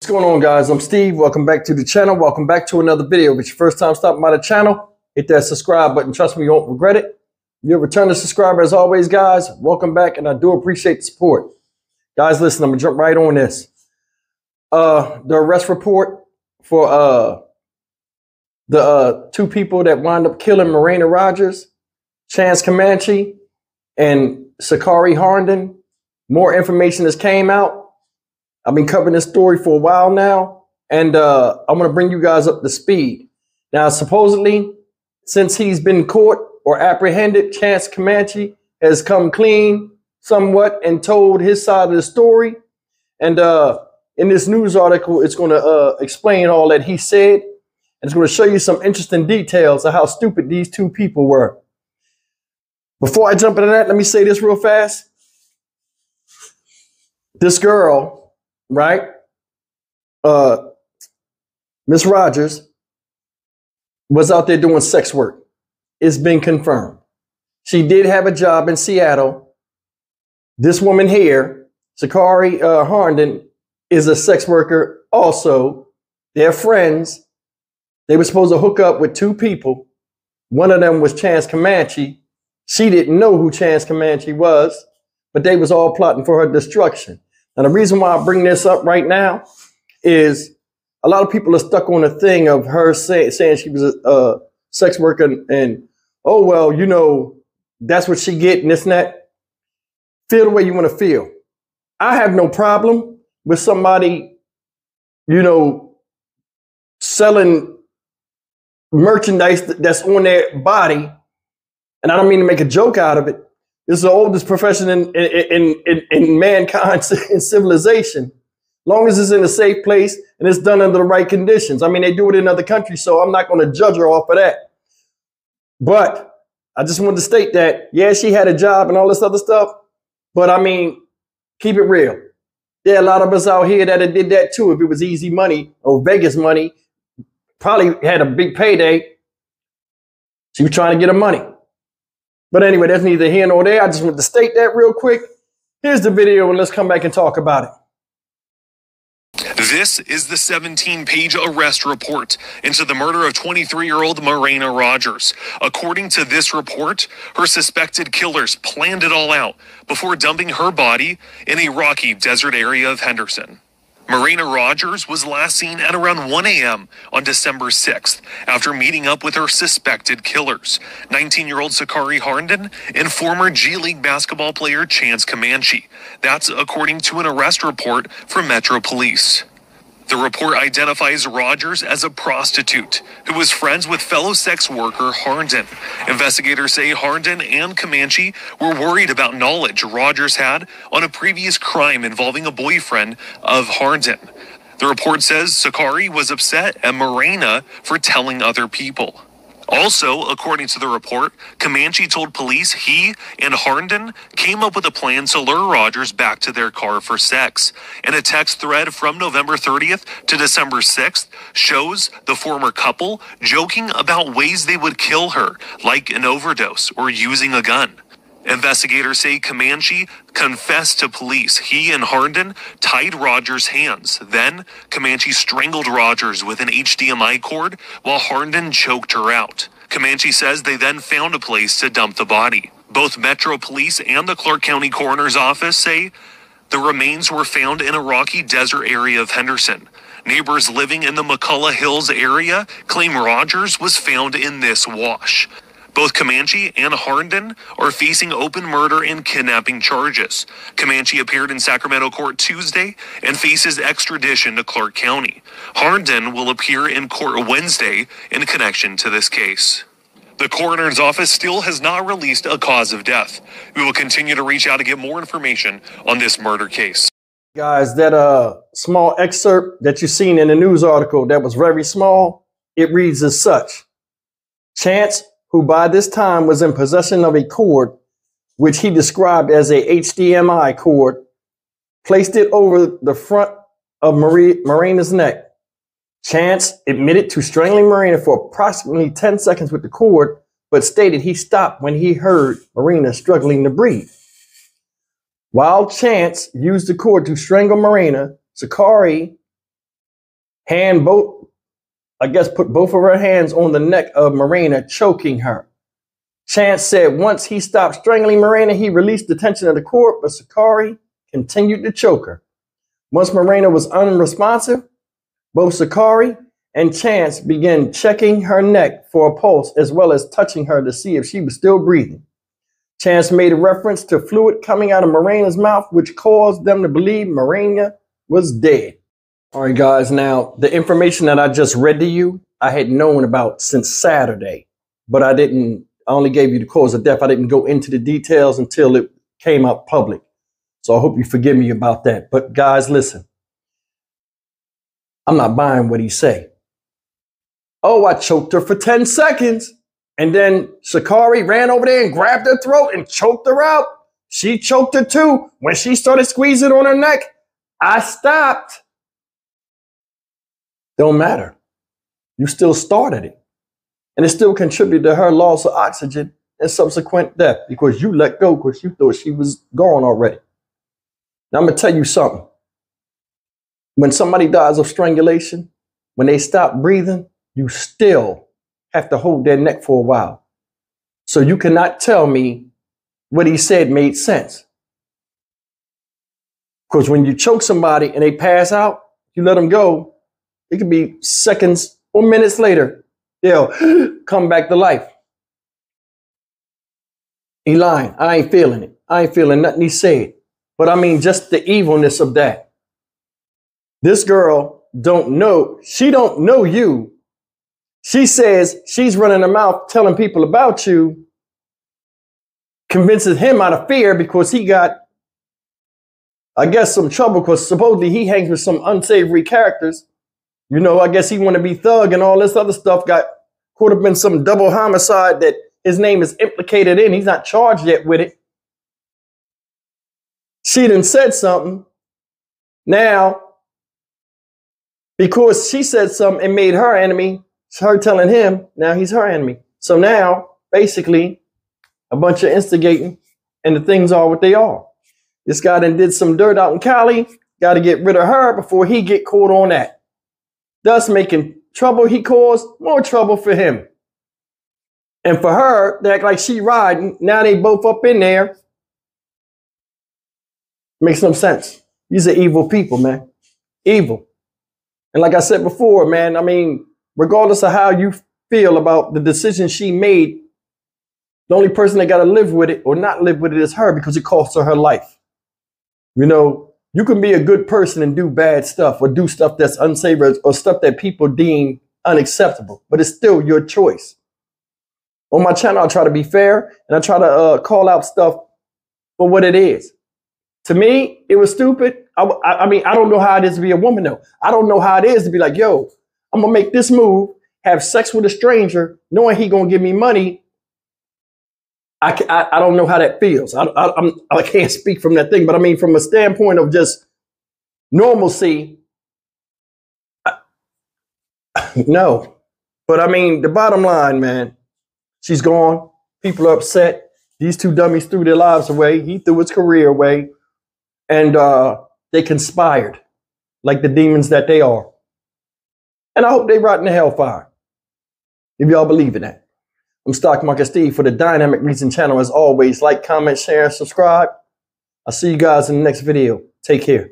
What's going on, guys? I'm Steve. Welcome back to the channel. Welcome back to another video. If it's your first time stopping by the channel, hit that subscribe button. Trust me, you won't regret it. You're a returning subscriber as always, guys. Welcome back, and I do appreciate the support. Guys, listen, I'm gonna jump right on this. The arrest report for the two people that wound up killing Marayna Rodgers, Chance Comanche, and Sakari Harnden. More information has came out. I've been covering this story for a while now, and I'm going to bring you guys up to speed. Now, supposedly, since he's been caught or apprehended, Chance Comanche has come clean somewhat and told his side of the story. And in this news article, it's going to explain all that he said. And it's going to show you some interesting details of how stupid these two people were. Before I jump into that, let me say this real fast. This girl, right? Miss Rodgers was out there doing sex work. It's been confirmed. She did have a job in Seattle. This woman here, Sakari Harnden, is a sex worker also. They're friends. They were supposed to hook up with two people. One of them was Chance Comanche. She didn't know who Chance Comanche was, but they was all plotting for her destruction. And the reason why I bring this up right now is a lot of people are stuck on the thing of her saying she was a sex worker and, oh, well, you know, that's what she get and this and that. Feel the way you want to feel. I have no problem with somebody, you know, selling merchandise that's on their body. And I don't mean to make a joke out of it. This is the oldest profession in mankind in civilization. Long as it's in a safe place and it's done under the right conditions. I mean, they do it in other countries, so I'm not going to judge her off of that. But I just wanted to state that, yeah, she had a job and all this other stuff. But I mean, keep it real. There are a lot of us out here that did that too. If it was easy money or Vegas money, probably had a big payday. She was trying to get her money. But anyway, that's neither here nor there. I just want to state that real quick. Here's the video, and let's come back and talk about it. This is the 17-page arrest report into the murder of 23-year-old Marayna Rodgers. According to this report, her suspected killers planned it all out before dumping her body in a rocky desert area of Henderson. Marayna Rodgers was last seen at around 1 a.m. on December 6th after meeting up with her suspected killers, 19-year-old Sakari Harnden and former G League basketball player Chance Comanche. That's according to an arrest report from Metro Police. The report identifies Rodgers as a prostitute who was friends with fellow sex worker Harnden. Investigators say Harnden and Comanche were worried about knowledge Rodgers had on a previous crime involving a boyfriend of Harnden. The report says Sakari was upset at Marayna for telling other people. Also, according to the report, Comanche told police he and Harnden came up with a plan to lure Rodgers back to their car for sex. And a text thread from November 30th to December 6th shows the former couple joking about ways they would kill her, like an overdose or using a gun. Investigators say Comanche confessed to police he and Harnden tied Rodgers' hands. Then, Comanche strangled Rodgers with an HDMI cord while Harnden choked her out. Comanche says they then found a place to dump the body. Both Metro Police and the Clark County Coroner's Office say the remains were found in a rocky desert area of Henderson. Neighbors living in the McCullough Hills area claim Rodgers was found in this wash. Both Comanche and Harnden are facing open murder and kidnapping charges. Comanche appeared in Sacramento court Tuesday and faces extradition to Clark County. Harnden will appear in court Wednesday in connection to this case. The coroner's office still has not released a cause of death. We will continue to reach out to get more information on this murder case. Guys, that small excerpt that you've seen in the news article that was very small, it reads as such. Chance, who by this time was in possession of a cord, which he described as a HDMI cord, placed it over the front of Marayna's neck. Chance admitted to strangling Marayna for approximately 10 seconds with the cord, but stated he stopped when he heard Marayna struggling to breathe. While Chance used the cord to strangle Marayna, Sakari Put both of her hands on the neck of Marayna, choking her. Chance said once he stopped strangling Marayna, he released the tension of the cord, but Sakari continued to choke her. Once Marayna was unresponsive, both Sakari and Chance began checking her neck for a pulse as well as touching her to see if she was still breathing. Chance made a reference to fluid coming out of Marayna's mouth, which caused them to believe Marayna was dead. All right, guys, now the information that I just read to you, I had known about since Saturday, but I only gave you the cause of death. I didn't go into the details until it came out public. So I hope you forgive me about that. But guys, listen, I'm not buying what he say. Oh, I choked her for 10 seconds. And then Sakari ran over there and grabbed her throat and choked her out. She choked her too. When she started squeezing on her neck, I stopped. Don't matter. You still started it. And it still contributed to her loss of oxygen and subsequent death because you let go because you thought she was gone already. Now, I'm going to tell you something. When somebody dies of strangulation, when they stop breathing, you still have to hold their neck for a while. So you cannot tell me what he said made sense. Because when you choke somebody and they pass out, you let them go, it could be seconds or minutes later, they'll come back to life. He lying. I ain't feeling it. I ain't feeling nothing he said. But I mean, just the evilness of that. This girl don't know. She don't know you. She says she's running her mouth telling people about you, convinces him out of fear because he got, I guess, some trouble because supposedly he hangs with some unsavory characters. You know, I guess he want to be thug and all this other stuff. Got caught up in some double homicide that his name is implicated in. He's not charged yet with it. She done said something. Now, because she said something and made her enemy, it's her telling him, now he's her enemy. So now, basically, a bunch of instigating, and the things are what they are. This guy done did some dirt out in Cali, got to get rid of her before he get caught on that. Thus making trouble he caused, more trouble for him. And for her, they act like she riding, now they both up in there. Makes no sense. These are evil people, man. Evil. And like I said before, man, I mean, regardless of how you feel about the decision she made, the only person that got to live with it or not live with it is her because it costs her life. You know, you can be a good person and do bad stuff or do stuff that's unsavory or stuff that people deem unacceptable, but it's still your choice. On my channel, I try to be fair and I try to call out stuff for what it is. To me, it was stupid. I mean, I don't know how it is to be a woman, though. I don't know how it is to be like, yo, I'm going to make this move, have sex with a stranger, knowing he going to give me money. I don't know how that feels. I can't speak from that thing. But I mean, from a standpoint of just normalcy, no. But I mean, the bottom line, man, she's gone. People are upset. These two dummies threw their lives away. He threw his career away. And they conspired like the demons that they are. And I hope they rot in the hellfire. If y'all believe in that. I'm Stock Market Steve for the Dynamic Reason channel. As always, like, comment, share, and subscribe. I'll see you guys in the next video. Take care.